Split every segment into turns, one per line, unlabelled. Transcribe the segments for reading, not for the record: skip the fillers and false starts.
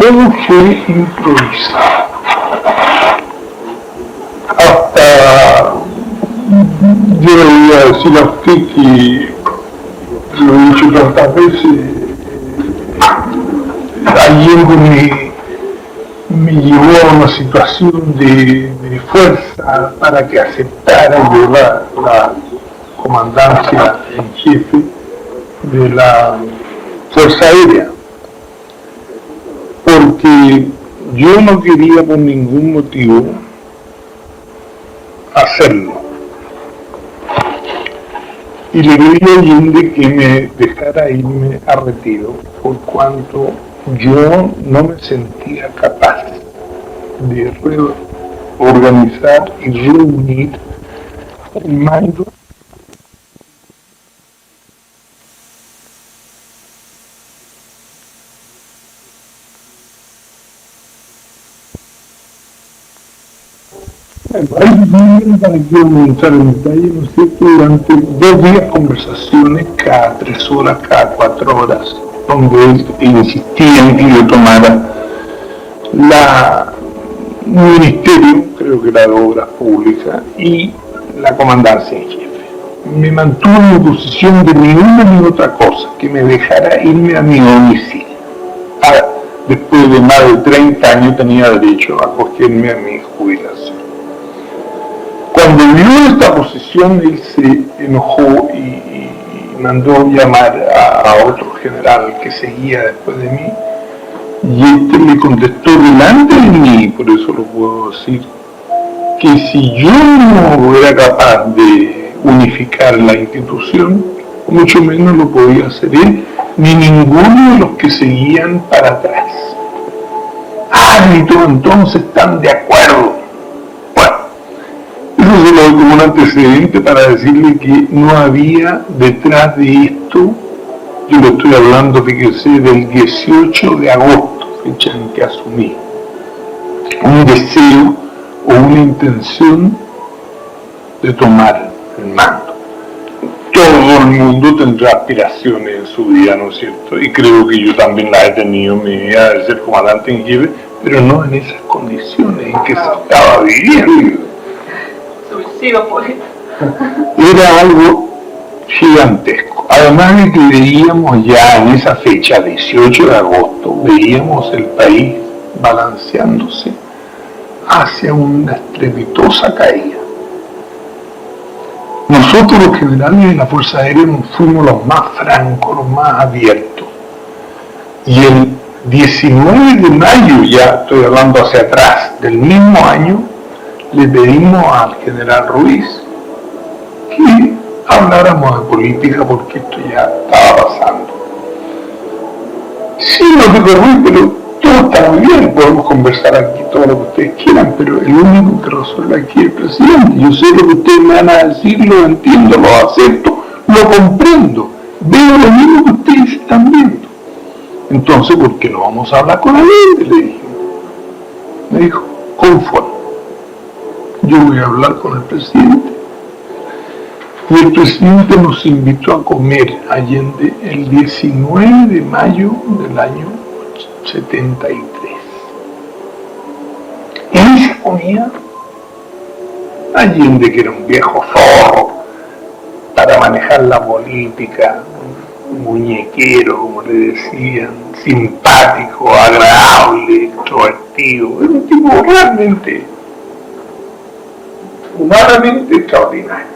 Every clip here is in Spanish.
todo fue improvisado. Hasta yo le voy a decir a usted que lo he dicho tantas veces, Allende me llevó a una situación de fuerza para que aceptara llevar la comandancia en jefe de la Fuerza Aérea, porque yo no quería por ningún motivo hacerlo. Y le pedí a Allende que me dejara irme a retiro, por cuanto yo no me sentía capaz de reorganizar y reunir el mando para que yo entrar en detalle, ¿no es cierto? Durante 2 días conversaciones cada 3 horas, cada 4 horas, donde él insistía en que yo tomara el ministerio, creo que era de Obras Públicas, y la comandancia en jefe. Me mantuvo en posición de ni una ni otra cosa, que me dejara irme a mi domicilio. Después de más de 30 años tenía derecho a acogerme a mi jubilación. Cuando vio esta posición, él se enojó y mandó llamar a otro general que seguía después de mí, y este le contestó delante de mí, por eso lo puedo decir, que si yo no era capaz de unificar la institución, mucho menos lo podía hacer él, ni ninguno de los que seguían para atrás. Y todos entonces están de acuerdo. Eso se lo doy como un antecedente para decirle que no había detrás de esto, yo le estoy hablando, fíjese, del 18 de agosto, fecha en que asumí, un deseo o una intención de tomar el mando. Todo el mundo tendrá aspiraciones en su vida, ¿no es cierto? Y creo que yo también las he tenido en mi vida de ser comandante en jefe, pero no en esas condiciones en que se estaba viviendo. Era algo gigantesco. Además de que veíamos ya en esa fecha, 18 de agosto, veíamos el país balanceándose hacia una estrepitosa caída. Nosotros los generales de la Fuerza Aérea fuimos los más francos, los más abiertos. Y el 19 de mayo, ya estoy hablando hacia atrás, del mismo año, le pedimos al general Ruiz que habláramos de política porque esto ya estaba pasando. Sí, nos dijo Ruiz, pero todo está muy bien, podemos conversar aquí todo lo que ustedes quieran, pero el único que resuelve aquí es el presidente. Yo sé lo que ustedes me van a decir, lo entiendo, lo acepto, lo comprendo, veo lo mismo que ustedes están viendo. Entonces, ¿por qué no vamos a hablar con Allende? Le dije. Me dijo, conforme. Yo voy a hablar con el presidente. Y el presidente nos invitó a comer Allende el 19 de mayo del año 73. Y ahí se comía Allende, que era un viejo zorro para manejar la política, un muñequero, como le decían, simpático, agradable, extrovertido. Era un tipo realmente, humanamente extraordinario.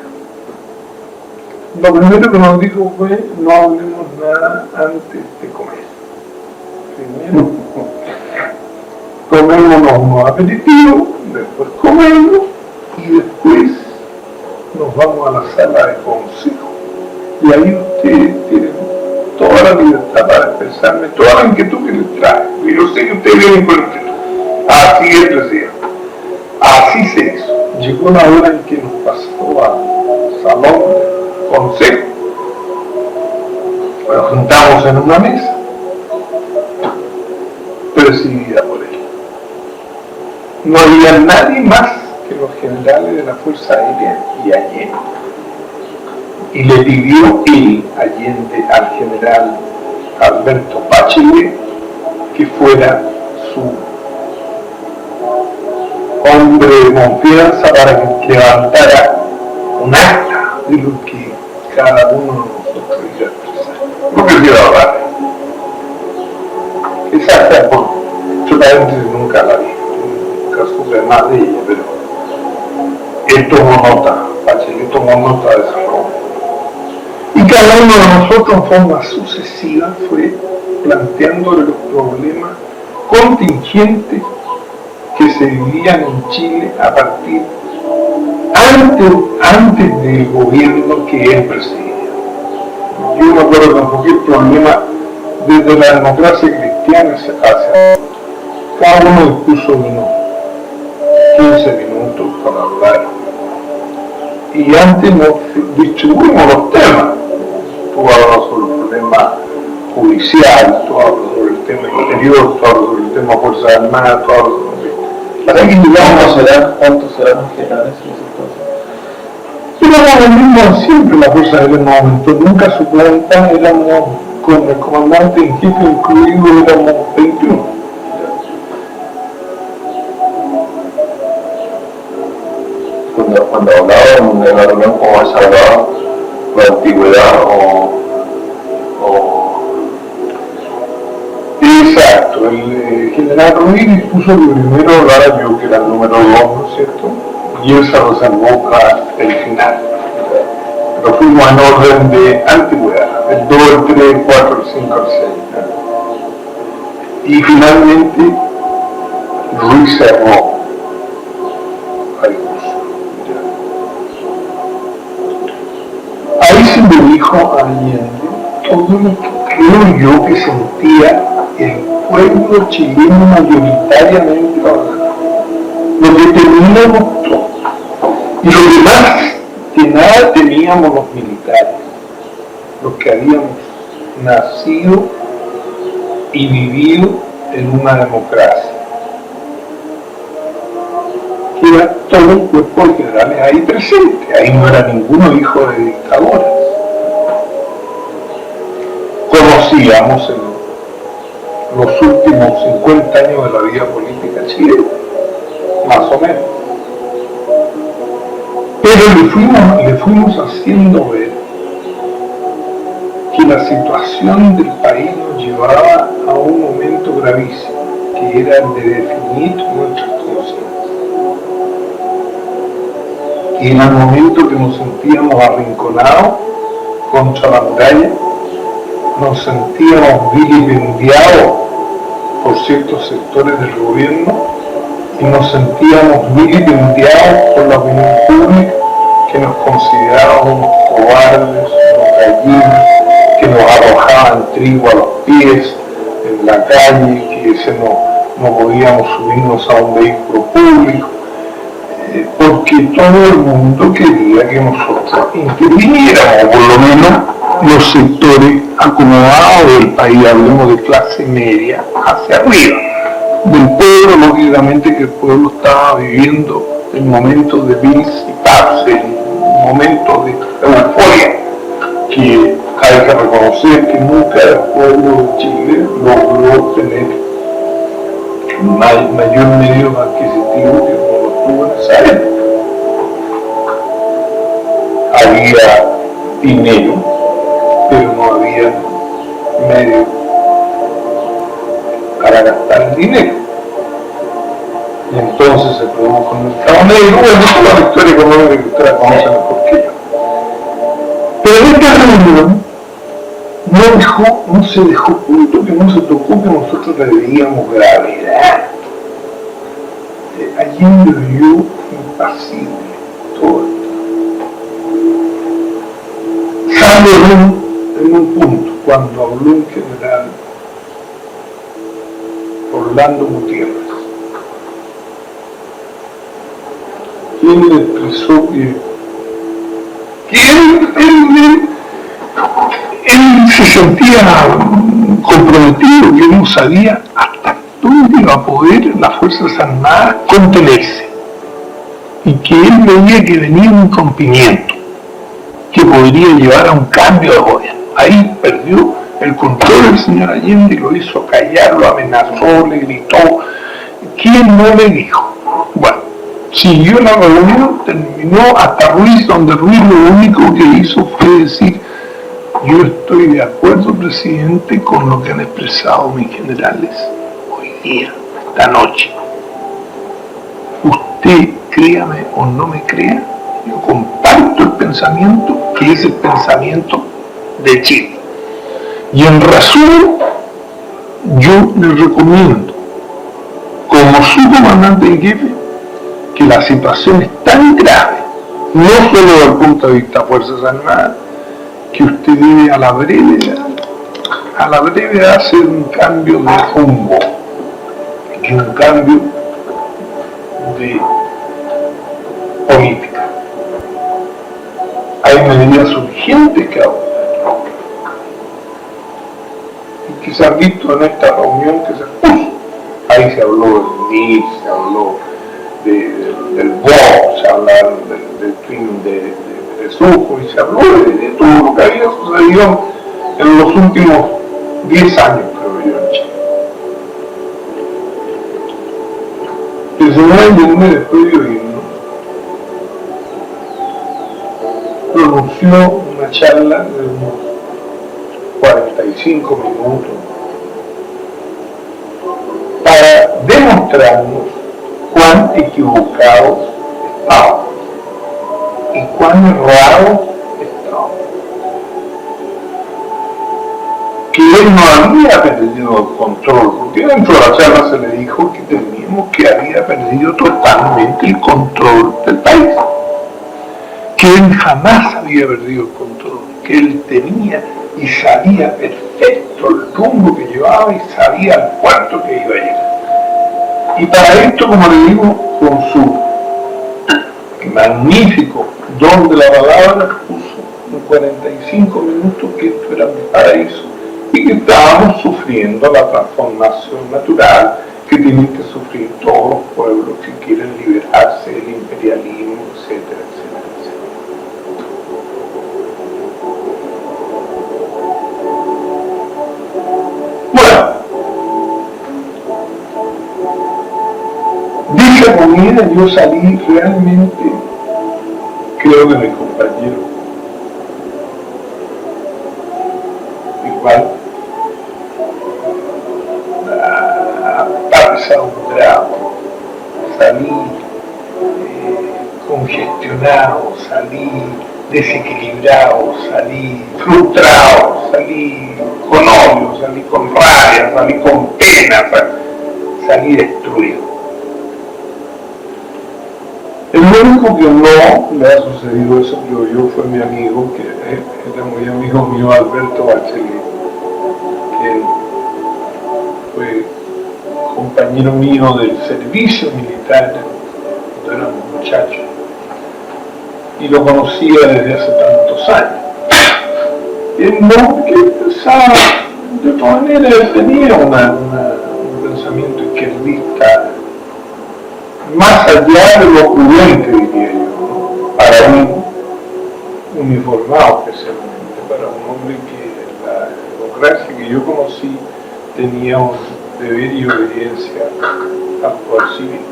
Lo primero que nos dijo fue: no hablemos nada antes de comer. Primero tomémonos unos aperitivos, después comemos y después nos vamos a la sala de consejo. Y ahí ustedes tienen toda la libertad para expresarme toda la inquietud que les trae. Y yo sé que ustedes vienen con inquietud. Así es, presidente. Así se hizo. Llegó una hora en que nos pasó al salón de consejo. Nos juntamos en una mesa, presidida por él. No había nadie más que los generales de la Fuerza Aérea y Allende. Y le pidió él, Allende, al general Alberto Bachelet que fuera su hombre de confianza para que levantara un acta de lo que cada uno de nosotros iba a expresar. No prefiero hablar. Esa acta, bueno, yo nunca la vi, nunca supe más de ella, pero él tomó nota, Bachelet tomó nota de esa forma. Y cada uno de nosotros en forma sucesiva fue planteándole los problemas contingentes que se vivían en Chile a partir, antes del gobierno que él presidía. Yo me acuerdo que enfoqué el problema desde la democracia cristiana hacia cada uno dispuso unos 15 minutos para hablar. Y antes nos distribuimos los temas. Tú hablas sobre el problema judicial, tú hablas sobre el tema interior, tú hablas sobre el tema Fuerzas Armadas, tú hablas sobre... ¿Para qué
¿Cuántos serán los generales en ese entonces?
Éramos lo mismo siempre, la Fuerza Aérea en momento, nunca suplantan, éramos con el comandante en jefe incluido, éramos 21.
Cuando hablaban de la reunión como esa, hablaba de antigüedad o...
Exacto, el general Ruiz dispuso que primero hablara yo, que era el número 2, ¿no es cierto? Y él se reservó para el final. Pero fuimos en orden de antigüedad, el 2, el 3, el 4, el 5, el 6. Y finalmente Ruiz cerró el curso. Ahí se me dijo a Allende todo lo que creo yo que sentía el pueblo chileno mayoritariamente hablando. Lo que teníamos todos. Y lo demás, que nada teníamos los militares, los que habíamos nacido y vivido en una democracia. Que era todo el cuerpo de generales ahí presente, ahí no era ninguno hijo de dictadores. Conocíamos en los últimos 50 años de la vida política chilena, más o menos. Pero le fuimos haciendo ver que la situación del país nos llevaba a un momento gravísimo, que era el de definir nuestras conciencias. Y en el momento que nos sentíamos arrinconados contra la muralla, nos sentíamos vilipendiados por ciertos sectores del gobierno y nos sentíamos vilipendiados por la opinión pública, que nos consideraban unos cobardes, unos gallinas, que nos arrojaban trigo a los pies en la calle, que no podíamos subirnos a un vehículo público, porque todo el mundo quería que nosotros interviniéramos, por lo menos los sectores acomodados del país, hablemos de clase media hacia arriba, del pueblo, lógicamente que el pueblo estaba viviendo en momentos de disiparse, en momentos de euforia, que hay que reconocer que nunca el pueblo de Chile logró tener mayor medio adquisitivo que como lo tuvo en esa época. Había dinero, pero no había medio para gastar el dinero. Y entonces se produjo el mercado negro. Bueno, esa es la historia económica que ustedes conocen mejor que yo. Pero esta reunión no se dejó punto, que no se tocó, que nosotros le debíamos gravedad. Allende vivió impasible todo esto. Salvo en un punto, cuando habló en general Orlando Gutiérrez, quien le expresó que él se sentía comprometido, que no sabía hasta dónde iba a poder las Fuerzas Armadas contenerse, y que él veía que venía un rompimiento que podría llevar a un cambio de gobierno. Ahí perdió el control del señor Allende lo hizo callar, lo amenazó, le gritó. ¿Quién no le dijo? Bueno, siguió la reunión, terminó hasta Ruiz, donde Ruiz lo único que hizo fue decir: yo estoy de acuerdo, presidente, con lo que han expresado mis generales hoy día, esta noche. Usted, créame o no me crea, yo comparto el pensamiento que es el pensamiento de Chile. Y en resumen, yo les recomiendo, como su comandante en jefe, que la situación es tan grave, no solo desde el punto de vista de Fuerzas Armadas, que usted debe a la brevedad hacer un cambio de rumbo y un cambio de política. Hay medidas urgentes que adoptar. Y que se han visto en esta reunión que se puso. Ahí se habló del NIR, se habló del BOC, se hablaron del crimen de Sujo, y se habló de todo lo que había sucedido en los últimos 10 años, creo yo, en Chile. El señor Allende, después de oírlo, pronunció una charla de unos 45 minutos para demostrarnos cuán equivocados estábamos y cuán errados estábamos. Que él no había perdido el control, porque dentro de la charla se le dijo que teníamos que había perdido totalmente el control del país, que él jamás había perdido el control, que él tenía y sabía perfecto el rumbo que llevaba y sabía al puerto que iba a llegar. Y para esto, como le digo, con su magnífico don de la palabra, puso en 45 minutos que esto era un paraíso y que estábamos sufriendo la transformación natural que tienen que sufrir todos los pueblos que quieren liberarse del imperialismo, etcétera, etcétera, etcétera. Bueno, de esa comida yo salí realmente, creo que mi compañero igual ha pasado un drama, salí congestionado, salí desequilibrado, salí frustrado, salí con odio, salí con rabia, salí con pena, salí destruido. El único que no le ha sucedido eso, creo yo, fue mi amigo, que era muy amigo mío, Alberto Bachelet, que él fue compañero mío del servicio militar cuando éramos muchachos, y lo conocía desde hace tantos años. Él no, que pensaba, de todas maneras, él tenía un pensamiento izquierdista, más allá de lo prudente, diría yo, ¿no? Para un uniformado, especialmente, para un hombre que la democracia que yo conocí tenía un deber y obediencia al poder civil.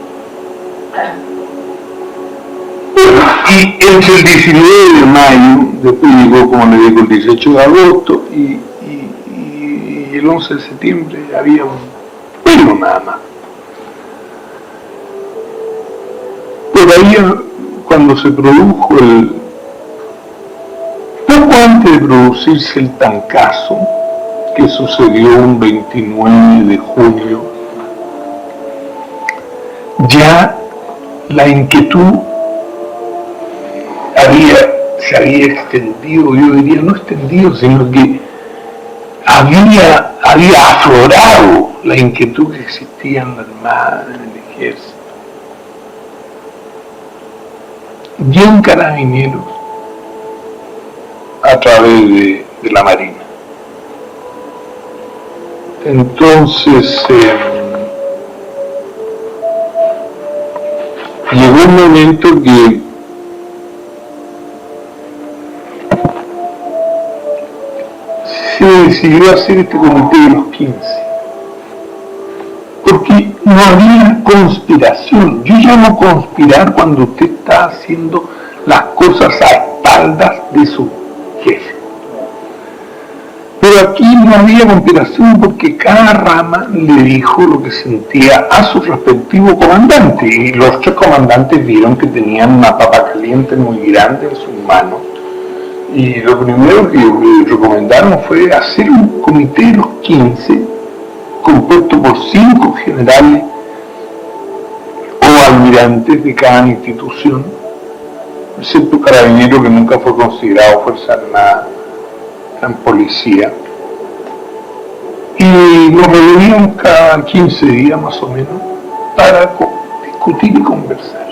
Y entre el 19 de mayo, después llegó, como le digo, el 18 de agosto, y el 11 de septiembre había un pueblo nada más. Por ahí, cuando se produjo poco antes de producirse el Tancazo, que sucedió un 29 de junio, ya la inquietud se había extendido, yo diría no extendido, sino que había aflorado la inquietud que existía en la Armada, en el Ejército. Y en Carabineros, a través de la Marina. Entonces, llegó un momento que se decidió hacer este comité de los 15. Porque no había conspiración. Yo llamo conspirar cuando usted está haciendo las cosas a espaldas de su jefe. Pero aquí no había conspiración porque cada rama le dijo lo que sentía a su respectivo comandante. Y los 3 comandantes vieron que tenían una papa caliente muy grande en sus manos. Y lo primero que recomendaron fue hacer un comité de los 15 compuesto por 5 generales o almirantes de cada institución, excepto Carabinero, que nunca fue considerado fuerza armada en policía. Y nos reuníamos cada 15 días más o menos para discutir y conversar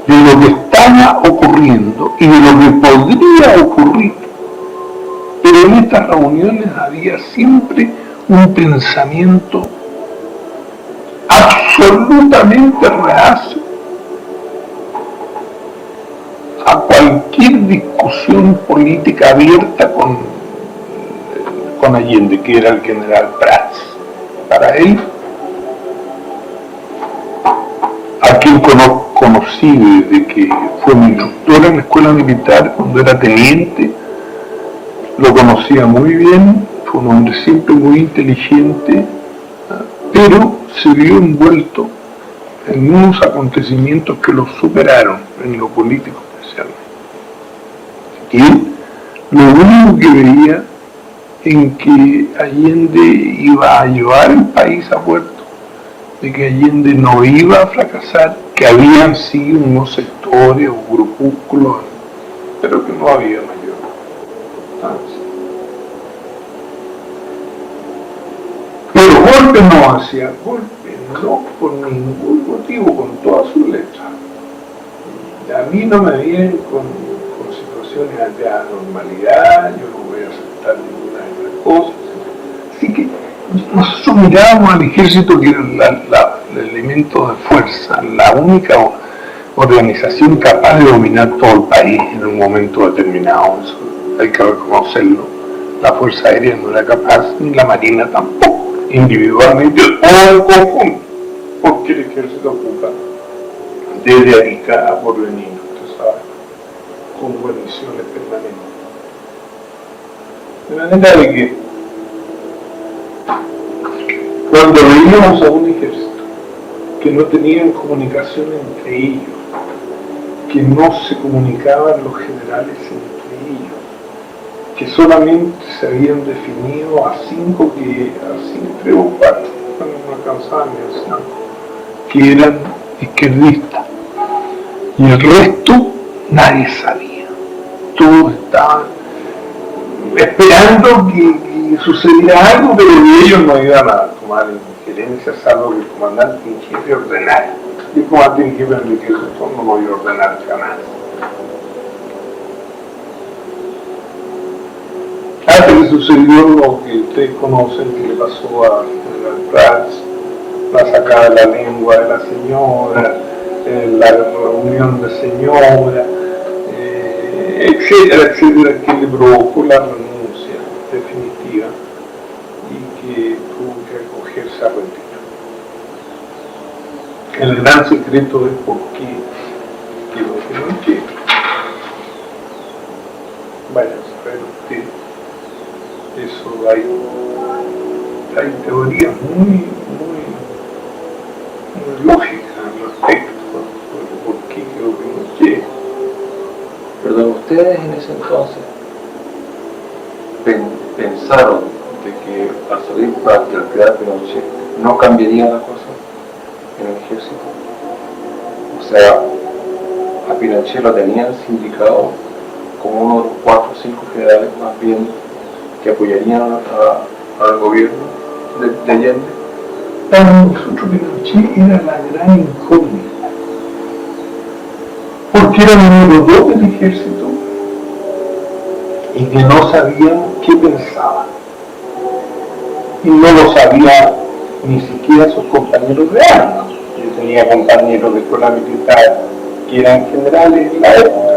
de lo que estaba ocurriendo y de lo que podría ocurrir. Pero en estas reuniones había siempre un pensamiento absolutamente reacio a cualquier discusión política abierta con Allende, que era el general Prats. Para él, a quien conocí desde que fue mi instructor en la escuela militar cuando era teniente, lo conocía muy bien. Fue un hombre siempre muy inteligente, pero se vio envuelto en unos acontecimientos que lo superaron en lo político especialmente. Y él lo único que veía en que Allende iba a llevar el país a puerto, de que Allende no iba a fracasar, que habían sido unos sectores o grupúsculos, pero que no había mayor importancia. Pero golpe no hacía golpe, no por ningún motivo, con todas sus letras. A mí no me vienen con situaciones de anormalidad, yo no voy a aceptar ninguna de las cosas. Así que nosotros mirábamos al ejército, que era el elemento de fuerza, la única organización capaz de dominar todo el país en un momento determinado. Eso hay que reconocerlo. La Fuerza Aérea no era capaz, ni la Marina tampoco, individualmente o en conjunto, porque el ejército ocupa desde Arica a Porvenir, usted sabe, con guarniciones permanentes. De manera de que cuando veíamos a un ejército que no tenían comunicación entre ellos, que no se comunicaban los generales entre ellos, que solamente se habían definido a 5, que así 3 o 4, no alcanzaban ni a 5, que eran izquierdistas, y el resto nadie sabía. Todos estaban esperando que sucediera algo, pero ellos no iban a tomar injerencia, salvo que el comandante en jefe ordenara. Y el comandante en jefe Enrique Jesús no lo iba a ordenar jamás. Hasta que sucedió lo que ustedes conocen, que le pasó a General Prats, la sacada de la lengua de la señora, la reunión de señora, etcétera, etcétera, que le provocó la renuncia definitiva y que tuvo que acogerse a retiro. El gran secreto es por qué quedó Pinochet. Vaya a saber usted. Eso hay teorías muy lógicas al respecto de por qué quedó Pinochet.
Perdón, ¿ustedes en ese entonces pensaron de que al salir Prats y al quedar Pinochet no cambiaría la cosa en el ejército? O sea, a Pinochet lo tenían sindicado como uno de los 4 o 5 generales más bien que apoyarían al gobierno de Allende.
Para nosotros Pinochet era la gran incógnita, porque era el número 2 del ejército y que no sabíamos qué pensaba, y no lo sabía ni siquiera sus compañeros de armas. Yo tenía compañeros de escuela militar que eran generales en la época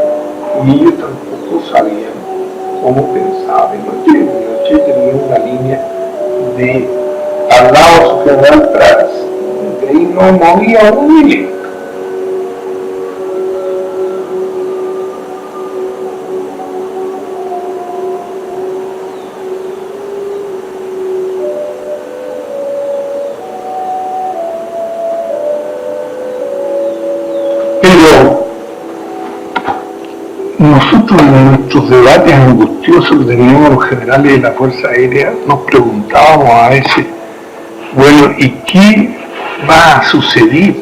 y ellos tampoco sabían cómo pensaba Pinochet. Pinochet tenía una línea de al lado su general Prats, de ahí no movía un milímetro. Pero nosotros en nuestros debates angustiosos que teníamos los generales de la Fuerza Aérea nos preguntábamos a veces, bueno, ¿y qué va a suceder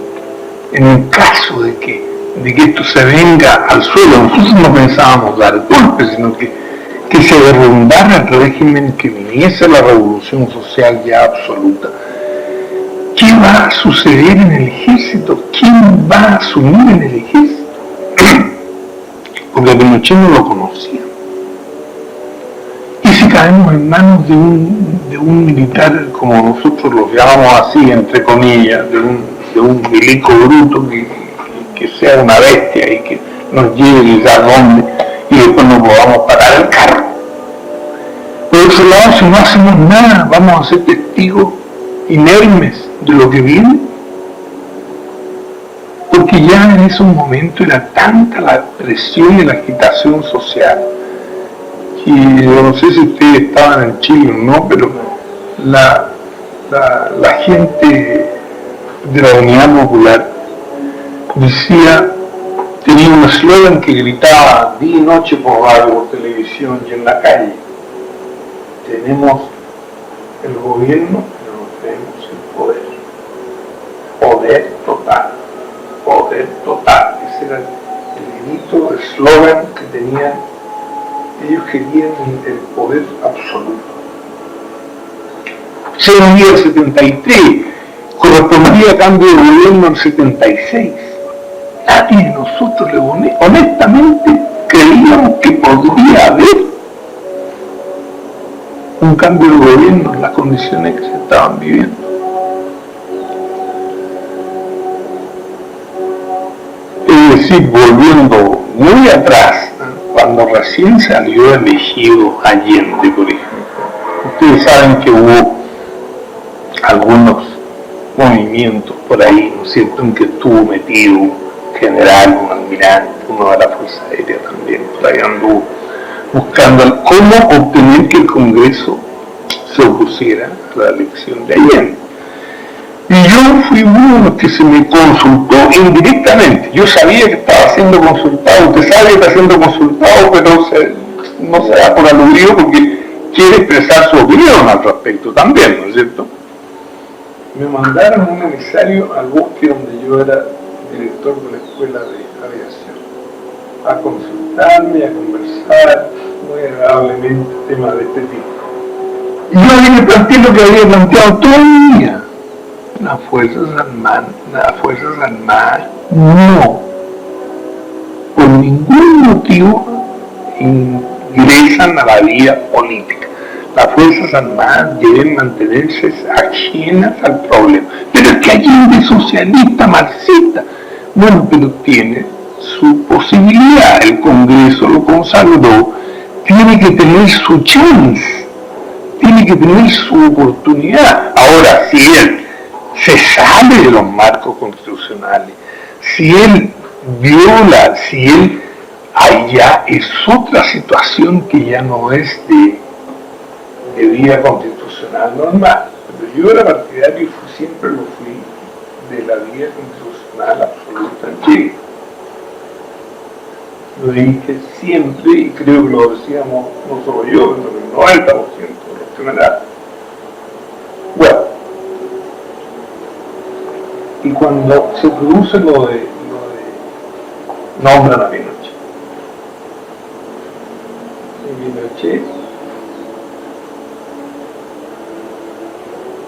en el caso de que esto se venga al suelo? Nosotros no pensábamos dar golpes, sino que se derrumbara el régimen, que viniese la revolución social ya absoluta. ¿Qué va a suceder en el ejército? ¿Quién va a asumir en el ejército? Porque a Pinochet no lo conocía. Y si caemos en manos de un militar, como nosotros lo llamamos así, entre comillas, de un milico bruto que sea una bestia y que nos lleve quizás dónde y después no podamos parar el carro. Por otro lado, si no hacemos nada, vamos a ser testigos inermes de lo que viene, porque ya en esos momentos era tanta la presión y la agitación social, y yo no sé si ustedes estaban en Chile o no, pero la gente de la Unidad Popular tenía un eslogan que gritaba día y noche por radio, por televisión y en la calle: tenemos el gobierno, pero no tenemos el poder. Poder total, poder total. Ese era el grito, el eslogan que tenían. Ellos querían el poder absoluto. Se unía el 73, correspondía a cambio de gobierno el 76. Nadie de nosotros, honestamente, creíamos que podría haber un cambio de gobierno en las condiciones que se estaban viviendo. Es decir, volviendo muy atrás, cuando recién salió elegido Allende, por ejemplo, ustedes saben que hubo algunos movimientos por ahí, ¿no es cierto?, en que estuvo metido un general, un almirante, uno de la Fuerza Aérea también, por ahí anduvo buscando cómo obtener que el Congreso se opusiera a la elección de Allende. Y yo fui uno de los que se me consultó indirectamente. Yo sabía que estaba siendo consultado, usted sabe que está siendo consultado, pero no se da por aludido porque quiere expresar su opinión al respecto también, ¿no es cierto? Me mandaron un emisario al bosque donde yo era director de la Escuela de Aviación, a consultarme, a conversar muy agradablemente temas de este tipo. Y yo había planteado lo que había planteado todo el día. Las Fuerzas Armadas no, por ningún motivo, ingresan a la vida política. Las Fuerzas Armadas deben mantenerse ajenas al problema. Pero es que Allende es socialista, marxista. Bueno, pero tiene su posibilidad, el Congreso lo consagró, tiene que tener su chance, tiene que tener su oportunidad. Ahora, si él se sale de los marcos constitucionales, si él viola, si él allá es otra situación que ya no es de vida constitucional normal. Pero yo era partidario y siempre lo fui de la vida constitucional absoluta en Chile. Lo dije siempre y creo que lo decíamos no solo yo, sino el 90% de los generales. Bueno, y cuando se produce lo de nombran a Pinochet. Y Pinochet,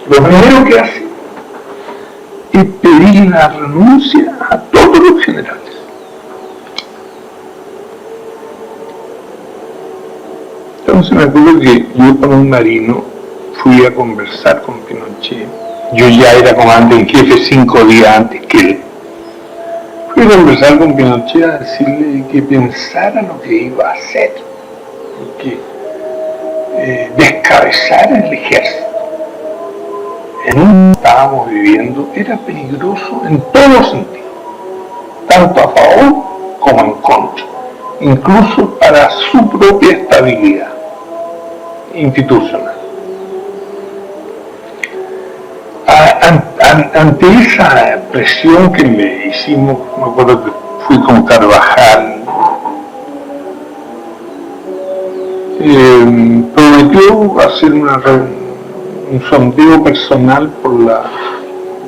lo primero que hace es pedir la renuncia a todos los generales. Entonces me acuerdo que yo con un marino fui a conversar con Pinochet. Yo ya era comandante en jefe 5 días antes que él. Fui a conversar con Pinochet a decirle que pensara lo que iba a hacer. que descabezar el ejército en un que estábamos viviendo era peligroso en todos sentidos, tanto a favor como en contra, incluso para su propia estabilidad institucional. Ante esa presión que le hicimos, me acuerdo que fui con Carvajal, prometió hacer un sondeo personal por la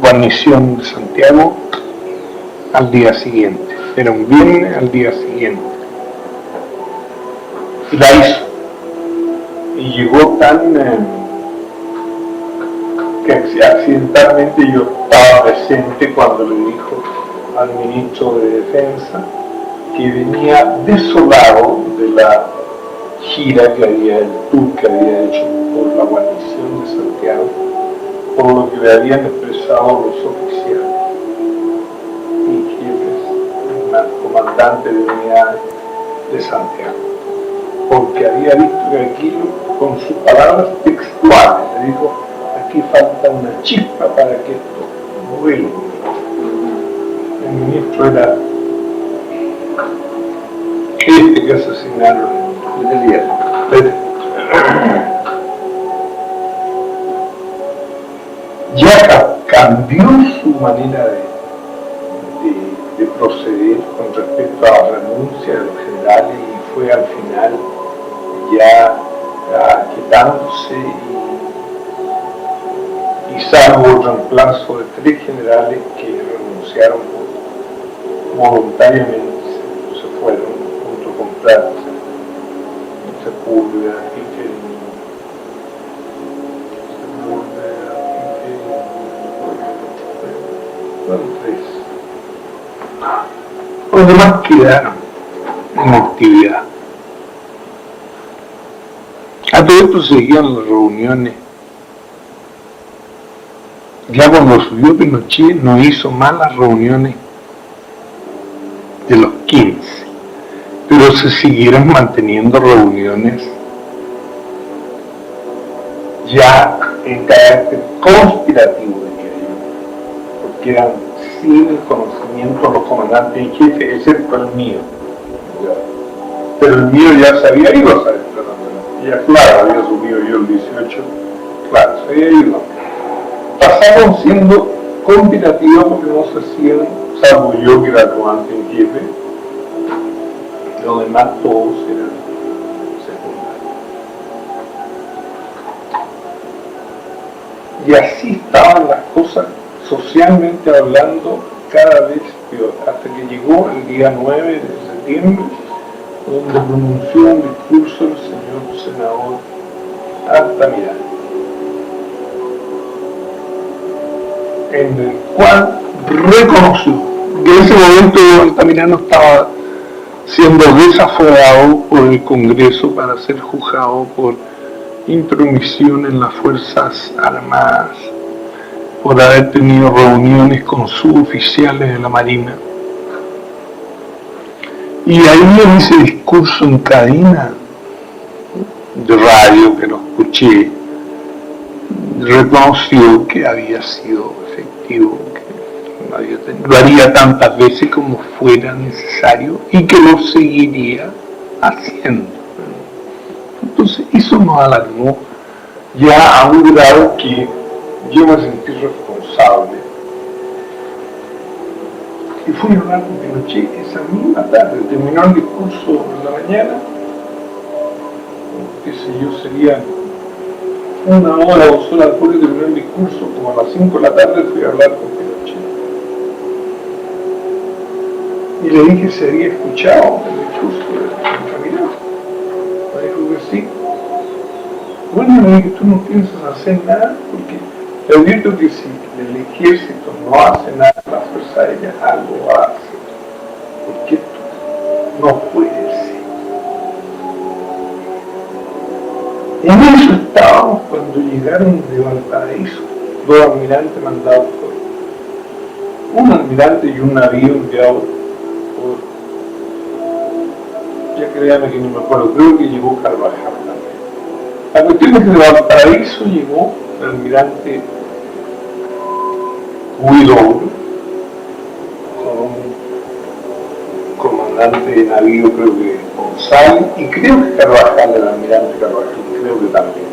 guarnición de Santiago al día siguiente. Era un viernes al día siguiente. Y la hizo. Y llegó tan que accidentalmente yo estaba presente cuando le dijo al ministro de Defensa que venía desolado de la gira el tour que había hecho por la guarnición de Santiago, por lo que le habían expresado los oficiales y jefes, comandantes de unidades de Santiago, porque había visto que aquí, con sus palabras textuales, le dijo: aquí falta una chispa para que esto vuelva. El ministro era este que asesinaron el día. Ya cambió su manera de proceder con respecto a la renuncia de los generales y fue al final ya quitándose y salvo el reemplazo de 3 generales que renunciaron voluntariamente, se fueron junto con Prats, Sepúlveda, fueron 3. Los demás quedaron en actividad. A todo esto seguían las reuniones. Ya cuando subió Pinochet no hizo más las reuniones de los 15, pero se siguieron manteniendo reuniones ya en carácter conspirativo, diría yo, porque eran sin el conocimiento de los comandantes en jefe, excepto el mío. Pero el mío ya se había ido a saber, ya claro, había subido yo el 18, claro, se había ido. Pasaron siendo conspirativas porque no se hacían, salvo yo que era el comandante en jefe, los demás todos eran secundarios. Y así estaban las cosas, socialmente hablando, cada vez peor, hasta que llegó el día 9 de septiembre, donde pronunció un discurso el señor senador Altamirano, en el cual reconoció que en ese momento Altamirano estaba siendo desaforado por el Congreso para ser juzgado por intromisión en las Fuerzas Armadas, por haber tenido reuniones con suboficiales de la Marina. Y ahí en ese discurso en cadena de radio que lo escuché, reconoció que había sido efectivo, que lo haría tantas veces como fuera necesario y que lo seguiría haciendo. Entonces eso nos alarmó ya a un grado que yo me sentí responsable. Y fui a hablar con Pinochet esa misma tarde, terminó el discurso en la mañana, qué sé yo, sería 1 hora, 2 horas después de terminar el discurso, como a las 5 de la tarde fui a hablar con Pinochet. Y le dije si había escuchado el discurso de Altamirano. Me dijo que sí. Bueno, le dije, tú no piensas hacer nada, porque te advierto que si el ejército no hace nada, la fuerza aérea algo hace. Porque esto no puede ser. En eso estábamos cuando llegaron de Valparaíso 2 almirantes mandados por un almirante y un navío enviado ya créanme que no me acuerdo, creo que llegó Carvajal también. La cuestión es que de Valparaíso llegó el almirante Huidobro, con un comandante de navío, creo que González, y creo que Carvajal, el almirante Carvajal, creo que también.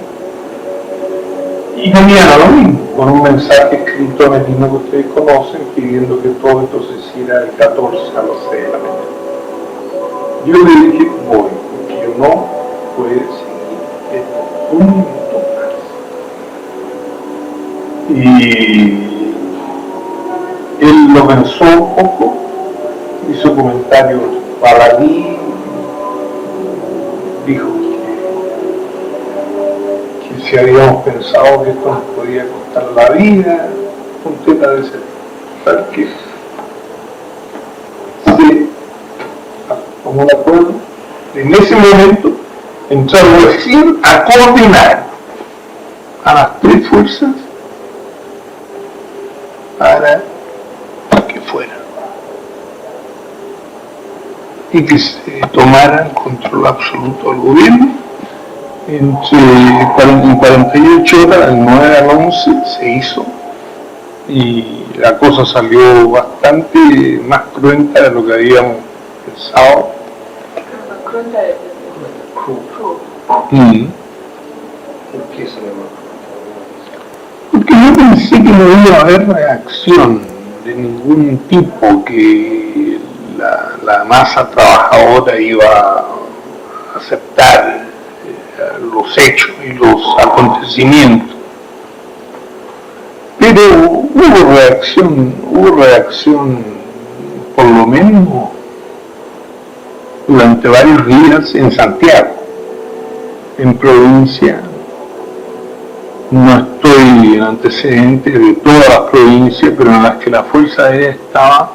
Y venían a lo mismo, con un mensaje escrito en el mismo que ustedes conocen, pidiendo que todo esto se hiciera el 14 a las 6 de la mañana. Yo le dije, voy, porque yo no puedo seguir esto un minuto más. Y él lo pensó un poco, hizo comentarios baladí, dijo que si habíamos pensado que esto nos podía costar la vida, un tema de ese tal que se tomó el acuerdo. En ese momento entraron recién a coordinar a las tres fuerzas para que fueran y que se tomaran control absoluto del gobierno. Entre 48 horas, del 9 al 11 se hizo, y la cosa salió bastante más cruenta de lo que habíamos pensado.
¿Cruenta de ¿Por qué se llama?
Porque yo pensé que no iba a haber reacción de ningún tipo, que la masa trabajadora iba a aceptar los hechos y los acontecimientos. Pero hubo reacción por lo menos durante varios días en Santiago. En provincia no estoy en antecedentes de todas las provincias, pero en las que la Fuerza Aérea estaba,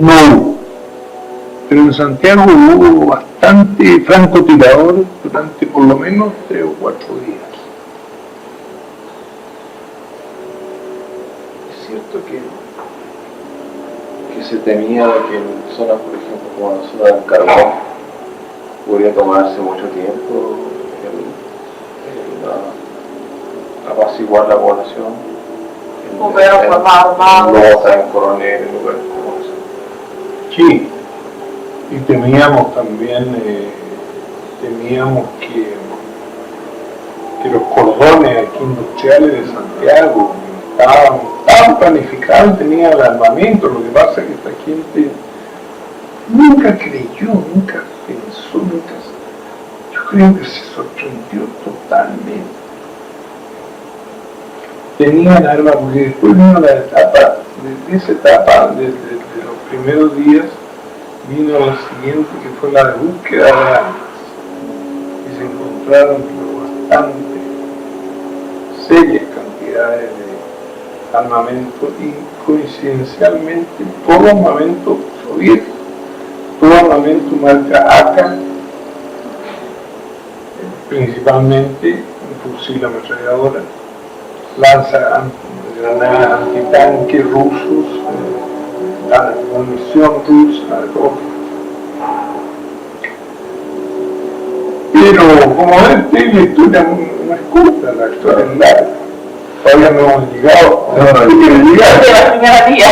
no hubo. Pero en Santiago hubo bastante francotiradores durante por lo menos 3 o 4 días.
Es cierto que se temía de que en zonas, por ejemplo, como la zona del Carbón, podría tomarse mucho tiempo apaciguar la población.
Hubieron formas armadas.
Lota, en Coronel, en lugares como eso.
Sí. Y temíamos también, que los cordones aquí industriales de Santiago estaban planificados, tenían el armamento. Lo que pasa es que esta gente nunca creyó, nunca pensó, yo creo que se sorprendió totalmente. Tenían armas, porque después vino la etapa, desde esa etapa, desde los primeros días, vino la siguiente, que fue la de búsqueda de armas, y se encontraron bastante serias cantidades de armamento, y coincidencialmente todo armamento soviético, todo armamento marca AK, principalmente fusil ametralladora, lanza granadas antitanque rusos, la munición rusa, todo. Pero como ves, la historia no es corta, la historia es larga. Todavía no hemos llegado a la primera día.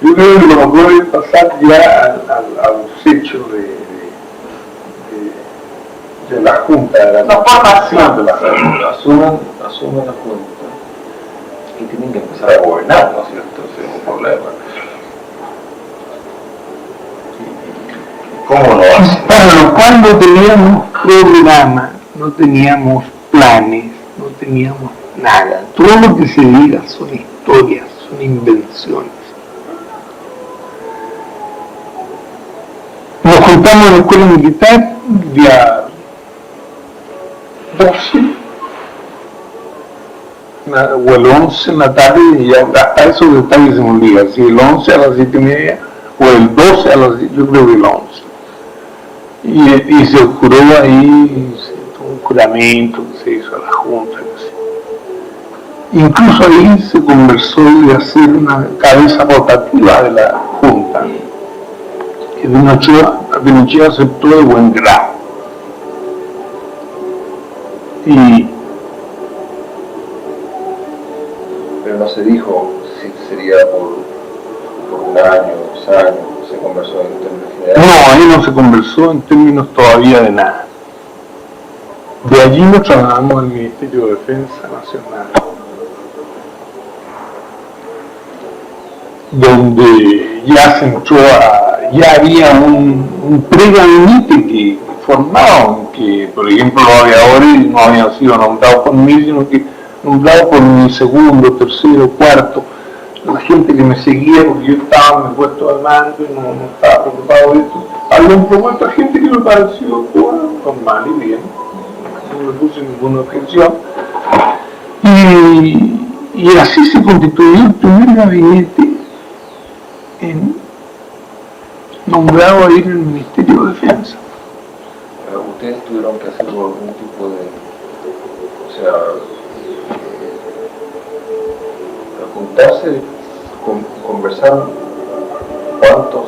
Yo creo que lo mejor es pasar ya a los hechos de la Junta, de la formación de la Junta.
Asuman la Junta y tienen que empezar a gobernar, ¿no es cierto? Ese es un problema. ¿Cómo lo hacen?
Bueno, cuando teníamos programa, no teníamos planes, no teníamos nada. Todo lo que se diga son historias, son invenciones. Nos juntamos en la escuela militar día 12 o el 11 en la tarde, y ya hasta esos detalles se me olvidan, si el 11 a las 7:30 o el 12 a las 7, yo creo que el 11. Y se juró ahí, un juramento que se hizo a la Junta. Incluso ahí se conversó de hacer una cabeza rotativa de la Junta, que que Pinochet aceptó de buen grado.
Pero no se dijo si sería por un año, 2 años, se conversó en términos generales.
No, ahí no se conversó en términos todavía de nada. De allí nos trasladamos al Ministerio de Defensa Nacional, donde ya se entró ya había un pregabinete que formado, que por ejemplo los aviadores no habían sido nombrados por mí, sino que nombrados por mi segundo, tercero, cuarto, la gente que me seguía, porque yo estaba en el puesto de mando y no estaba preocupado de esto. Habían propuesto a gente que me pareció normal y bien, no le puse ninguna objeción. Y así se constituyó el primer gabinete nombrado ahí en el Ministerio de Defensa.
Ustedes tuvieron que hacer algún tipo de, juntarse, conversar cuántos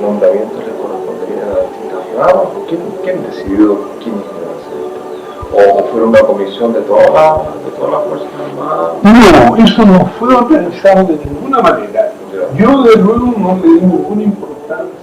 nombramientos les corresponderían a distintas ramas, ¿quién decidió quiénes iban a hacer esto? ¿O fueron una comisión de todas las Fuerzas Armadas?
No, eso no fue organizado de ninguna manera. Yo de luego no le di ninguna importancia